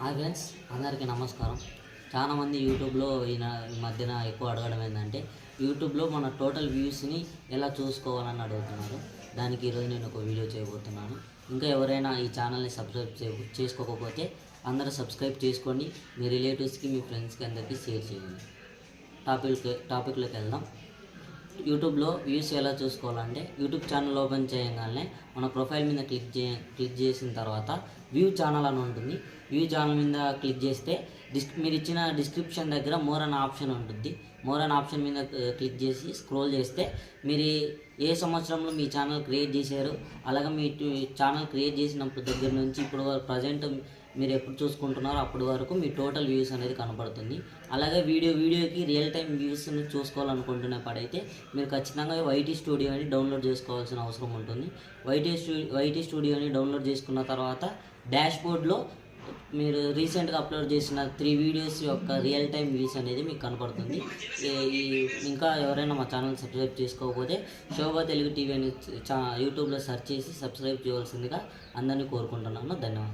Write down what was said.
Hi friends, అందరికీ నమస్కారం. చాలామంది యూట్యూబ్లో ఈ మధ్యన ఎక్కువ అడగడం ఏంటంటే యూట్యూబ్లో మన టోటల్ వ్యూస్ని ఎలా చూసుకోవాలని అడుగుతున్నారు. దానికి ఈరోజు నేను ఒక వీడియో చేయబోతున్నాను. ఇంకా ఎవరైనా ఈ ఛానల్ని సబ్స్క్రైబ్ చేసుకోకపోతే అందరూ సబ్స్క్రైబ్ చేసుకోండి. మీ రిలేటివ్స్కి, మీ ఫ్రెండ్స్కి అందరికీ షేర్ చేయండి. టాపిక్లోకి వెళ్దాం. యూట్యూబ్లో వ్యూస్ ఎలా చూసుకోవాలంటే యూట్యూబ్ ఛానల్ ఓపెన్ చేయగానే మన ప్రొఫైల్ మీద క్లిక్ చేసిన తర్వాత వ్యూ ఛానల్ అని ఉంటుంది. వ్యూ ఛానల్ మీద క్లిక్ చేస్తే మీరు ఇచ్చిన డిస్క్రిప్షన్ దగ్గర మోర్ అనే ఆప్షన్ ఉంటుంది. మోర్ అనే ఆప్షన్ మీద క్లిక్ చేసి స్క్రోల్ చేస్తే మీరు ఏ సంవత్సరంలో మీ ఛానల్ క్రియేట్ చేశారు, అలాగే మీ ఛానల్ క్రియేట్ చేసినప్పుడు దగ్గర నుంచి ఇప్పుడు ప్రజెంట్ మీరు ఎప్పుడు చూసుకుంటున్నారో అప్పటి వరకు మీ టోటల్ వ్యూస్ అనేది కనపడుతుంది. అలాగే వీడియోకి రియల్ టైం వ్యూస్ని చూసుకోవాలనుకుంటున్నప్పుడైతే మీరు ఖచ్చితంగా వైటీ స్టూడియోని డౌన్లోడ్ చేసుకోవాల్సిన అవసరం ఉంటుంది. వైటీ స్టూడియోని డౌన్లోడ్ చేసుకున్న తర్వాత డాష్బోర్డ్లో మీరు రీసెంట్గా అప్లోడ్ చేసిన 3 వీడియోస్ యొక్క రియల్ టైం వ్యూస్ అనేది మీకు కనపడుతుంది. ఇంకా ఎవరైనా మా ఛానల్ సబ్స్క్రైబ్ చేసుకోకపోతే శోభా తెలుగు టీవీ అని యూట్యూబ్లో సెర్చ్ చేసి సబ్స్క్రైబ్ చేయవలసిందిగా అందరినీ కోరుకుంటున్నాను. ధన్యవాదాలు.